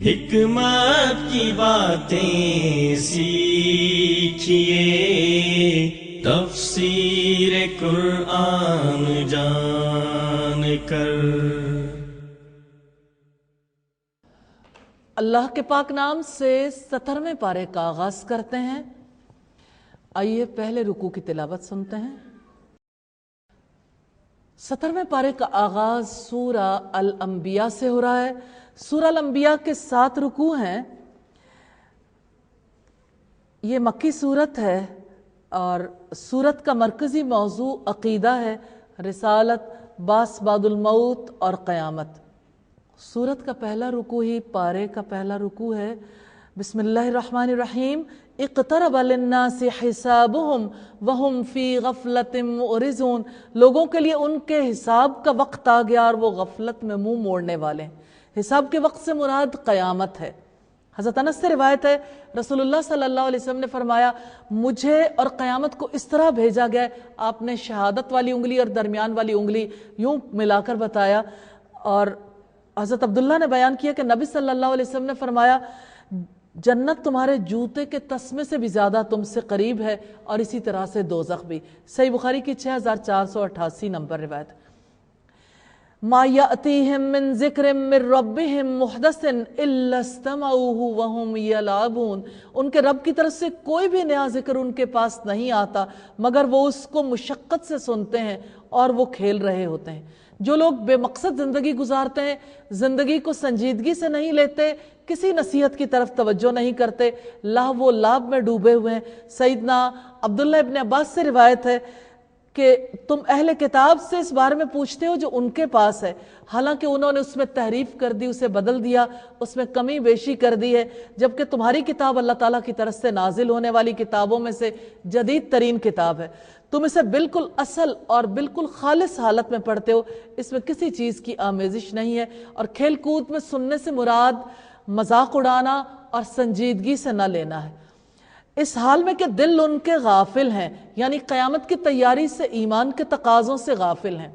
حکمت کی باتیں سیکھیے، تفسیر قرآن جان کر۔ اللہ کے پاک نام سے 17ویں پارے کا آغاز کرتے ہیں۔ آئیے پہلے رکوع کی تلاوت سنتے ہیں۔ 17ویں پارے کا آغاز سورہ الانبیاء سے ہو رہا ہے۔ سورہ الانبیاء کے 7 رکوع ہیں۔ یہ مکی سورت ہے اور سورت کا مرکزی موضوع عقیدہ ہے، رسالت، بعث بعد الموت اور قیامت۔ سورت کا پہلا رکوع ہی پارے کا پہلا رکوع ہے۔ بسم اللہ الرحمن الرحیم۔ اقترب للناس حسابهم وهم فی غفلت معرضون۔ لوگوں کے لیے ان کے حساب کا وقت آ گیا اور وہ غفلت میں منہ موڑنے والے ہیں۔ حساب کے وقت سے مراد قیامت ہے۔ حضرت انس سے روایت ہے، رسول اللہ صلی اللہ علیہ وسلم نے فرمایا، مجھے اور قیامت کو اس طرح بھیجا گیا ہے۔ آپ نے شہادت والی انگلی اور درمیان والی انگلی یوں ملا کر بتایا، اور حضرت عبداللہ نے بیان کیا کہ نبی صلی اللہ علیہ وسلم نے فرمایا، جنت تمہارے جوتے کے تسمے سے بھی زیادہ تم سے قریب ہے، اور اسی طرح سے دوزخ بھی۔ صحیح بخاری کی 6488 نمبر روایت۔ ما یأتیہم من ذکر من ربہم محدث الا استمعوہ وہم یلعبون۔ ان کے رب کی طرف سے کوئی بھی نیا ذکر ان کے پاس نہیں آتا مگر وہ اس کو مشقت سے سنتے ہیں اور وہ کھیل رہے ہوتے ہیں۔ جو لوگ بے مقصد زندگی گزارتے ہیں، زندگی کو سنجیدگی سے نہیں لیتے، کسی نصیحت کی طرف توجہ نہیں کرتے، لہو و لعب میں ڈوبے ہوئے ہیں۔ سیدنا عبداللہ ابن عباس سے روایت ہے کہ تم اہل کتاب سے اس بارے میں پوچھتے ہو جو ان کے پاس ہے، حالانکہ انہوں نے اس میں تحریف کر دی، اسے بدل دیا، اس میں کمی بیشی کر دی ہے، جبکہ تمہاری کتاب اللہ تعالیٰ کی طرف سے نازل ہونے والی کتابوں میں سے جدید ترین کتاب ہے۔ تم اسے بالکل اصل اور بالکل خالص حالت میں پڑھتے ہو، اس میں کسی چیز کی آمیزش نہیں ہے، اور کھیل کود میں سننے سے مراد مذاق اڑانا اور سنجیدگی سے نہ لینا ہے، اس حال میں کہ دل ان کے غافل ہیں، یعنی قیامت کی تیاری سے، ایمان کے تقاضوں سے غافل ہیں۔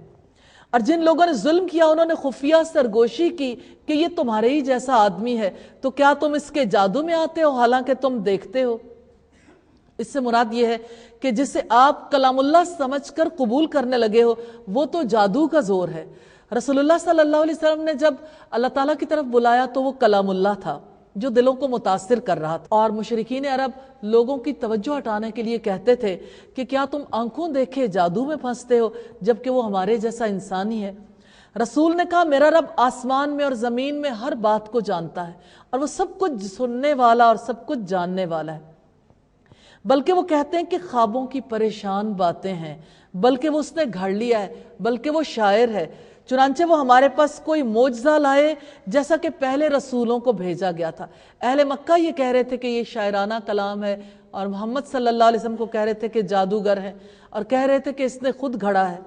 اور جن لوگوں نے ظلم کیا انہوں نے خفیہ سرگوشی کی کہ یہ تمہارے ہی جیسا آدمی ہے، تو کیا تم اس کے جادو میں آتے ہو حالانکہ تم دیکھتے ہو؟ اس سے مراد یہ ہے کہ جسے آپ کلام اللہ سمجھ کر قبول کرنے لگے ہو وہ تو جادو کا زور ہے۔ رسول اللہ صلی اللہ علیہ وسلم نے جب اللہ تعالیٰ کی طرف بلایا تو وہ کلام اللہ تھا جو دلوں کو متاثر کر رہا تھا، اور مشرکین عرب لوگوں کی توجہ ہٹانے کے لیے کہتے تھے کہ کیا تم آنکھوں دیکھے جادو میں پھنستے ہو جبکہ وہ ہمارے جیسا انسان ہی ہے۔ رسول نے کہا، میرا رب آسمان میں اور زمین میں ہر بات کو جانتا ہے اور وہ سب کچھ سننے والا اور سب کچھ جاننے والا ہے۔ بلکہ وہ کہتے ہیں کہ خوابوں کی پریشان باتیں ہیں، بلکہ وہ اس نے گھڑ لیا ہے، بلکہ وہ شاعر ہے۔ چنانچہ وہ ہمارے پاس کوئی معجزہ لائے جیسا کہ پہلے رسولوں کو بھیجا گیا تھا۔ اہل مکہ یہ کہہ رہے تھے کہ یہ شاعرانہ کلام ہے، اور محمد صلی اللہ علیہ وسلم کو کہہ رہے تھے کہ جادوگر ہیں، اور کہہ رہے تھے کہ اس نے خود گھڑا ہے۔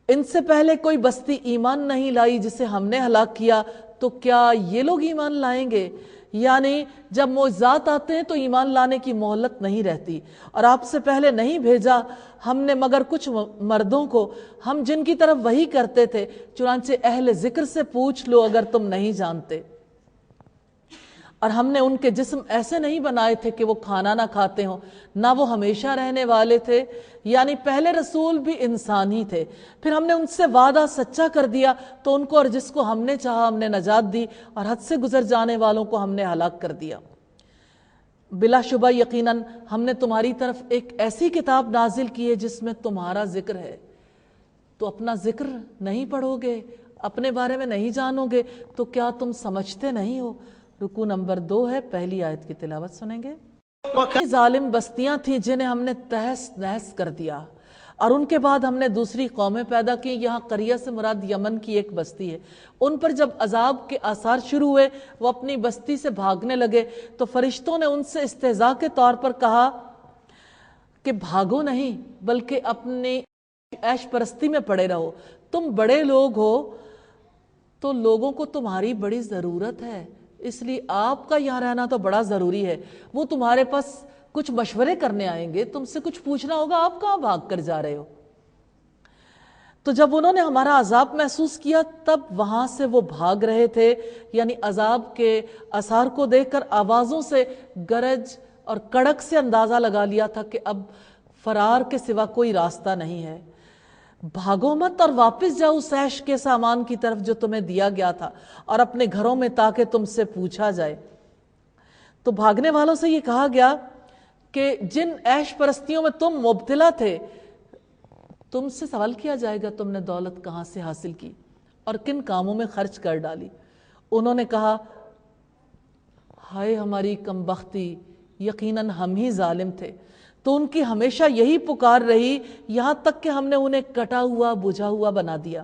ان سے پہلے کوئی بستی ایمان نہیں لائی جسے ہم نے ہلاک کیا، تو کیا یہ لوگ ایمان لائیں گے؟ یعنی جب معجزات آتے ہیں تو ایمان لانے کی مہلت نہیں رہتی۔ اور آپ سے پہلے نہیں بھیجا ہم نے مگر کچھ مردوں کو، ہم جن کی طرف وحی کرتے تھے، چنانچہ اہل ذکر سے پوچھ لو اگر تم نہیں جانتے۔ اور ہم نے ان کے جسم ایسے نہیں بنائے تھے کہ وہ کھانا نہ کھاتے ہوں، نہ وہ ہمیشہ رہنے والے تھے، یعنی پہلے رسول بھی انسان ہی تھے۔ پھر ہم نے ان سے وعدہ سچا کر دیا تو ان کو اور جس کو ہم نے چاہا ہم نے نجات دی، اور حد سے گزر جانے والوں کو ہم نے ہلاک کر دیا۔ بلا شبہ یقیناً ہم نے تمہاری طرف ایک ایسی کتاب نازل کی ہے جس میں تمہارا ذکر ہے، تو اپنا ذکر نہیں پڑھو گے، اپنے بارے میں نہیں جانو گے تو کیا تم سمجھتے نہیں ہو؟ رکوع نمبر 2 ہے، پہلی آیت کی تلاوت سنیں گے۔ ظالم بستیاں تھیں جنہیں ہم نے تہس نہس کر دیا، اور ان کے بعد ہم نے دوسری قومیں پیدا کی۔ یہاں قریہ سے مراد یمن کی ایک بستی ہے۔ ان پر جب عذاب کے آثار شروع ہوئے وہ اپنی بستی سے بھاگنے لگے تو فرشتوں نے ان سے استہزاء کے طور پر کہا کہ بھاگو نہیں بلکہ اپنی عیش پرستی میں پڑے رہو، تم بڑے لوگ ہو تو لوگوں کو تمہاری بڑی ضرورت ہے، اس لیے آپ کا یہاں رہنا تو بڑا ضروری ہے۔ وہ تمہارے پاس کچھ مشورے کرنے آئیں گے، تم سے کچھ پوچھنا ہوگا، آپ کہاں بھاگ کر جا رہے ہو؟ تو جب انہوں نے ہمارا عذاب محسوس کیا تب وہاں سے وہ بھاگ رہے تھے، یعنی عذاب کے آثار کو دیکھ کر آوازوں سے گرج اور کڑک سے اندازہ لگا لیا تھا کہ اب فرار کے سوا کوئی راستہ نہیں ہے۔ بھاگو مت اور واپس جاؤ اس عیش کے سامان کی طرف جو تمہیں دیا گیا تھا، اور اپنے گھروں میں تاکہ تم سے پوچھا جائے۔ تو بھاگنے والوں سے یہ کہا گیا کہ جن عیش پرستیوں میں تم مبتلا تھے، تم سے سوال کیا جائے گا تم نے دولت کہاں سے حاصل کی اور کن کاموں میں خرچ کر ڈالی۔ انہوں نے کہا، ہائے ہماری کم بختی، یقیناً ہم ہی ظالم تھے۔ تو ان کی ہمیشہ یہی پکار رہی یہاں تک کہ ہم نے انہیں کٹا ہوا بجھا ہوا بنا دیا،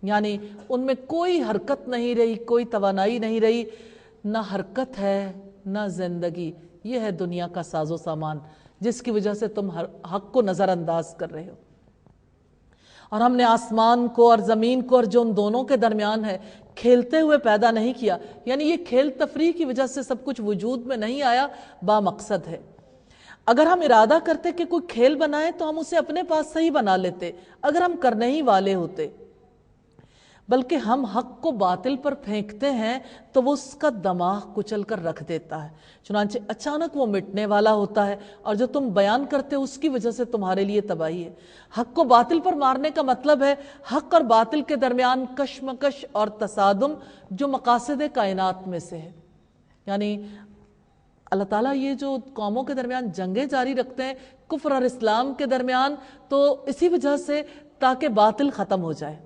یعنی ان میں کوئی حرکت نہیں رہی، کوئی توانائی نہیں رہی، نہ حرکت ہے نہ زندگی۔ یہ ہے دنیا کا ساز و سامان جس کی وجہ سے تم حق کو نظر انداز کر رہے ہو۔ اور ہم نے آسمان کو اور زمین کو اور جو ان دونوں کے درمیان ہے کھیلتے ہوئے پیدا نہیں کیا، یعنی یہ کھیل تفریح کی وجہ سے سب کچھ وجود میں نہیں آیا، با مقصد ہے۔ اگر ہم ارادہ کرتے کہ کوئی کھیل بنائے تو ہم اسے اپنے پاس سے ہی بنا لیتے، اگر ہم کرنے ہی والے ہوتے، بلکہ ہم حق کو باطل پر پھینکتے ہیں تو وہ اس کا دماغ کچل کر رکھ دیتا ہے، چنانچہ اچانک وہ مٹنے والا ہوتا ہے، اور جو تم بیان کرتے ہو اس کی وجہ سے تمہارے لیے تباہی ہے۔ حق کو باطل پر مارنے کا مطلب ہے حق اور باطل کے درمیان کشمکش اور تصادم جو مقاصد کائنات میں سے ہے۔ یعنی اللہ تعالیٰ یہ جو قوموں کے درمیان جنگیں جاری رکھتے ہیں کفر اور اسلام کے درمیان، تو اسی وجہ سے تاکہ باطل ختم ہو جائے۔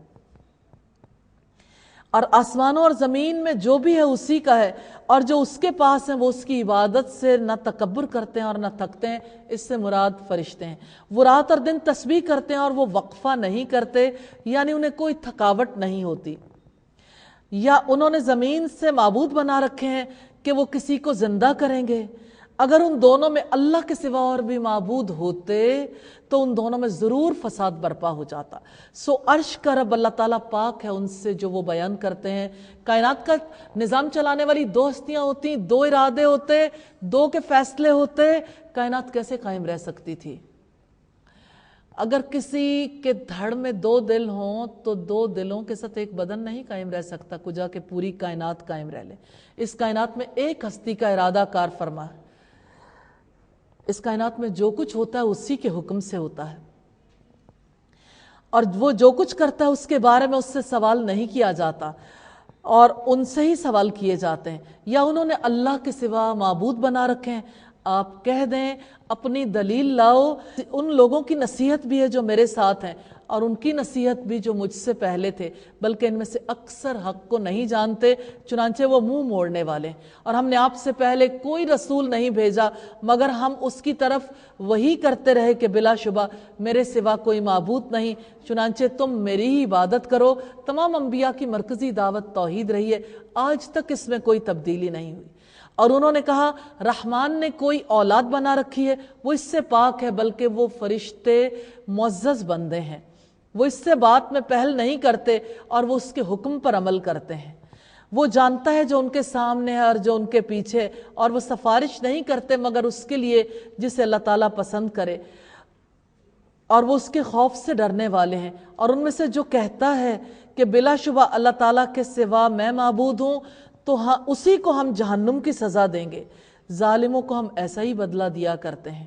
اور آسمانوں اور زمین میں جو بھی ہے اسی کا ہے، اور جو اس کے پاس ہیں وہ اس کی عبادت سے نہ تکبر کرتے ہیں اور نہ تھکتے ہیں۔ اس سے مراد فرشتے ہیں۔ وہ رات اور دن تسبیح کرتے ہیں اور وہ وقفہ نہیں کرتے، یعنی انہیں کوئی تھکاوٹ نہیں ہوتی۔ یا انہوں نے زمین سے معبود بنا رکھے ہیں کہ وہ کسی کو زندہ کریں گے۔ اگر ان دونوں میں اللہ کے سوا اور بھی معبود ہوتے تو ان دونوں میں ضرور فساد برپا ہو جاتا۔ سو عرش کا رب اللہ تعالیٰ پاک ہے ان سے جو وہ بیان کرتے ہیں۔ کائنات کا نظام چلانے والی دو ہستیاں ہوتی، دو ارادے ہوتے، دو کے فیصلے ہوتے، کائنات کیسے قائم رہ سکتی تھی؟ اگر کسی کے دھڑ میں دو دل ہوں تو دو دلوں کے ساتھ ایک بدن نہیں قائم رہ سکتا، کجا کہ پوری کائنات قائم رہ لے۔ اس کائنات میں ایک ہستی کا ارادہ کار فرما ہے۔ اس کائنات میں جو کچھ ہوتا ہے اسی کے حکم سے ہوتا ہے، اور وہ جو کچھ کرتا ہے اس کے بارے میں اس سے سوال نہیں کیا جاتا، اور ان سے ہی سوال کیے جاتے ہیں۔ یا انہوں نے اللہ کے سوا معبود بنا رکھے ہیں۔ آپ کہہ دیں اپنی دلیل لاؤ۔ ان لوگوں کی نصیحت بھی ہے جو میرے ساتھ ہیں، اور ان کی نصیحت بھی جو مجھ سے پہلے تھے، بلکہ ان میں سے اکثر حق کو نہیں جانتے، چنانچہ وہ منہ موڑنے والے۔ اور ہم نے آپ سے پہلے کوئی رسول نہیں بھیجا مگر ہم اس کی طرف وحی کرتے رہے کہ بلا شبہ میرے سوا کوئی معبود نہیں، چنانچہ تم میری ہی عبادت کرو۔ تمام انبیاء کی مرکزی دعوت توحید رہی ہے، آج تک اس میں کوئی تبدیلی نہیں ہوئی۔ اور انہوں نے کہا رحمان نے کوئی اولاد بنا رکھی ہے، وہ اس سے پاک ہے، بلکہ وہ فرشتے معزز بندے ہیں۔ وہ اس سے بات میں پہل نہیں کرتے اور وہ اس کے حکم پر عمل کرتے ہیں۔ وہ جانتا ہے جو ان کے سامنے ہے اور جو ان کے پیچھے، اور وہ سفارش نہیں کرتے مگر اس کے لیے جسے اللہ تعالیٰ پسند کرے، اور وہ اس کے خوف سے ڈرنے والے ہیں۔ اور ان میں سے جو کہتا ہے کہ بلا شبہ اللہ تعالیٰ کے سوا میں معبود ہوں، تو اسی کو ہم جہنم کی سزا دیں گے۔ ظالموں کو ہم ایسا ہی بدلہ دیا کرتے ہیں۔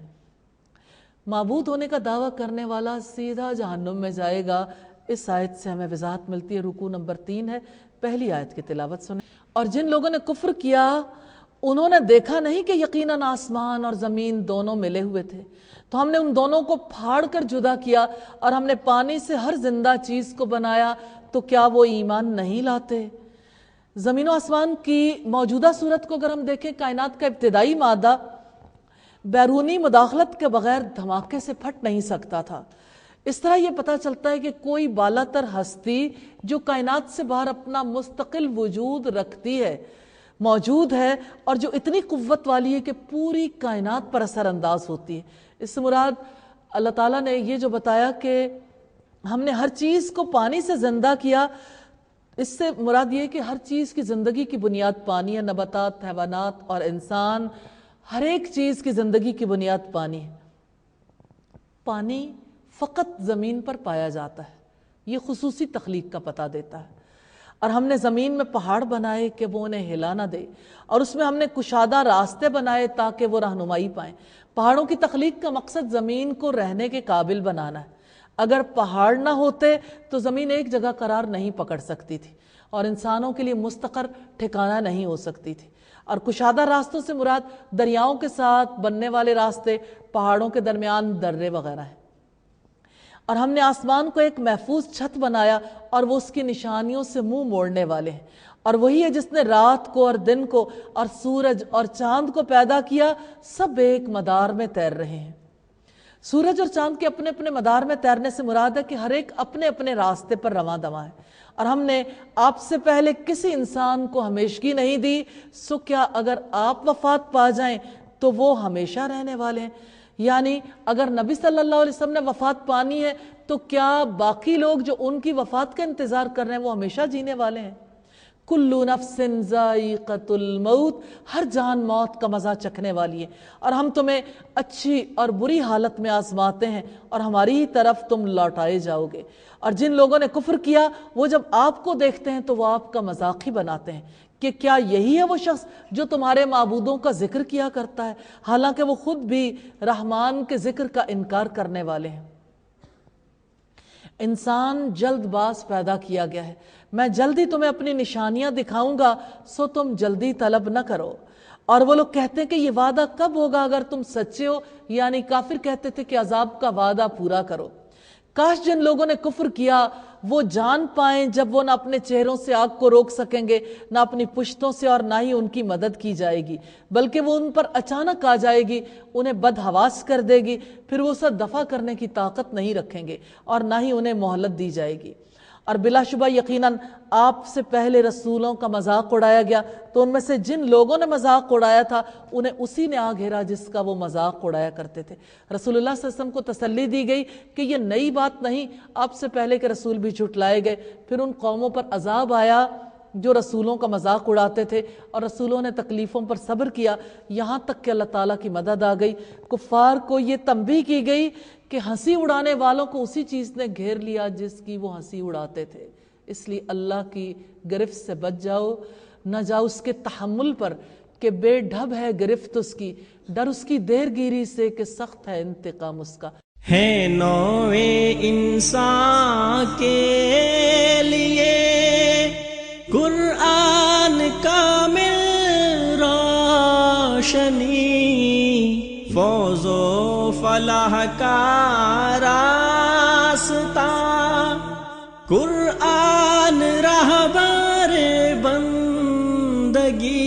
معبود ہونے کا دعویٰ کرنے والا سیدھا جہنم میں جائے گا۔ اس آیت سے ہمیں وضاحت ملتی ہے۔ رکوع نمبر 3 ہے، پہلی آیت کی تلاوت سنیں۔ اور جن لوگوں نے کفر کیا انہوں نے دیکھا نہیں کہ یقیناً آسمان اور زمین دونوں ملے ہوئے تھے، تو ہم نے ان دونوں کو پھاڑ کر جدا کیا، اور ہم نے پانی سے ہر زندہ چیز کو بنایا، تو کیا وہ ایمان نہیں لاتے؟ زمین و آسمان کی موجودہ صورت کو اگر ہم دیکھیں، کائنات کا ابتدائی مادہ بیرونی مداخلت کے بغیر دھماکے سے پھٹ نہیں سکتا تھا۔ اس طرح یہ پتہ چلتا ہے کہ کوئی بالا تر ہستی جو کائنات سے باہر اپنا مستقل وجود رکھتی ہے، موجود ہے، اور جو اتنی قوت والی ہے کہ پوری کائنات پر اثر انداز ہوتی ہے۔ اس سے مراد اللہ تعالیٰ نے یہ جو بتایا کہ ہم نے ہر چیز کو پانی سے زندہ کیا، اس سے مراد یہ کہ ہر چیز کی زندگی کی بنیاد پانی ہے۔ نباتات، حیوانات اور انسان، ہر ایک چیز کی زندگی کی بنیاد پانی ہے۔ پانی فقط زمین پر پایا جاتا ہے، یہ خصوصی تخلیق کا پتہ دیتا ہے۔ اور ہم نے زمین میں پہاڑ بنائے کہ وہ انہیں ہلا نہ دے، اور اس میں ہم نے کشادہ راستے بنائے تاکہ وہ رہنمائی پائیں۔ پہاڑوں کی تخلیق کا مقصد زمین کو رہنے کے قابل بنانا ہے۔ اگر پہاڑ نہ ہوتے تو زمین ایک جگہ قرار نہیں پکڑ سکتی تھی اور انسانوں کے لیے مستقر ٹھکانہ نہیں ہو سکتی تھی۔ اور کشادہ راستوں سے مراد دریاؤں کے ساتھ بننے والے راستے، پہاڑوں کے درمیان درے وغیرہ ہیں۔ اور ہم نے آسمان کو ایک محفوظ چھت بنایا اور وہ اس کی نشانیوں سے منہ موڑنے والے ہیں۔ اور وہی ہے جس نے رات کو اور دن کو اور سورج اور چاند کو پیدا کیا، سب ایک مدار میں تیر رہے ہیں۔ سورج اور چاند کے اپنے اپنے مدار میں تیرنے سے مراد ہے کہ ہر ایک اپنے اپنے راستے پر رواں دواں ہے۔ اور ہم نے آپ سے پہلے کسی انسان کو ہمیشگی نہیں دی، سو کیا اگر آپ وفات پا جائیں تو وہ ہمیشہ رہنے والے ہیں؟ یعنی اگر نبی صلی اللہ علیہ وسلم نے وفات پانی ہے تو کیا باقی لوگ جو ان کی وفات کا انتظار کر رہے ہیں وہ ہمیشہ جینے والے ہیں؟ کلُّ نفس ذائقۃ الموت، ہر جان موت کا مزہ چکھنے والی ہے، اور ہم تمہیں اچھی اور بری حالت میں آزماتے ہیں اور ہماری ہی طرف تم لوٹائے جاؤ گے۔ اور جن لوگوں نے کفر کیا وہ جب آپ کو دیکھتے ہیں تو وہ آپ کا مذاق ہی بناتے ہیں کہ کیا یہی ہے وہ شخص جو تمہارے معبودوں کا ذکر کیا کرتا ہے، حالانکہ وہ خود بھی رحمان کے ذکر کا انکار کرنے والے ہیں۔ انسان جلد باز پیدا کیا گیا ہے، میں جلدی تمہیں اپنی نشانیاں دکھاؤں گا، سو تم جلدی طلب نہ کرو۔ اور وہ لوگ کہتے ہیں کہ یہ وعدہ کب ہوگا اگر تم سچے ہو، یعنی کافر کہتے تھے کہ عذاب کا وعدہ پورا کرو۔ کاش جن لوگوں نے کفر کیا وہ جان پائیں جب وہ نہ اپنے چہروں سے آگ کو روک سکیں گے، نہ اپنی پشتوں سے، اور نہ ہی ان کی مدد کی جائے گی، بلکہ وہ ان پر اچانک آ جائے گی، انہیں بدحواس کر دے گی، پھر وہ اسے دفع کرنے کی طاقت نہیں رکھیں گے اور نہ ہی انہیں مہلت دی جائے گی۔ اور بلا شبہ یقیناً آپ سے پہلے رسولوں کا مذاق اڑایا گیا، تو ان میں سے جن لوگوں نے مذاق اڑایا تھا انہیں اسی نے آ گھیرا جس کا وہ مذاق اڑایا کرتے تھے۔ رسول اللہ صلی اللہ علیہ وسلم کو تسلی دی گئی کہ یہ نئی بات نہیں، آپ سے پہلے کے رسول بھی جھٹلائے گئے، پھر ان قوموں پر عذاب آیا جو رسولوں کا مذاق اڑاتے تھے، اور رسولوں نے تکلیفوں پر صبر کیا، یہاں تک کہ اللہ تعالیٰ کی مدد آ گئی۔ کفار کو یہ تنبیہ کی گئی کہ ہنسی اڑانے والوں کو اسی چیز نے گھیر لیا جس کی وہ ہنسی اڑاتے تھے، اس لیے اللہ کی گرفت سے بچ جاؤ، نہ جاؤ اس کے تحمل پر کہ بے ڈھب ہے گرفت اس کی، ڈر اس کی دیر گیری سے کہ سخت ہے انتقام اس کا۔ ہے نوع انسان کے لیے قرآن کامل روشنی، فوز و فلاح کا راستہ، قرآن رہبر بندگی،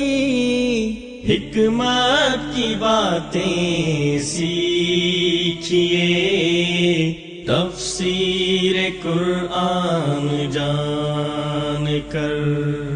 حکمت کی باتیں سیکھیے، تفسیر قرآن جان کر۔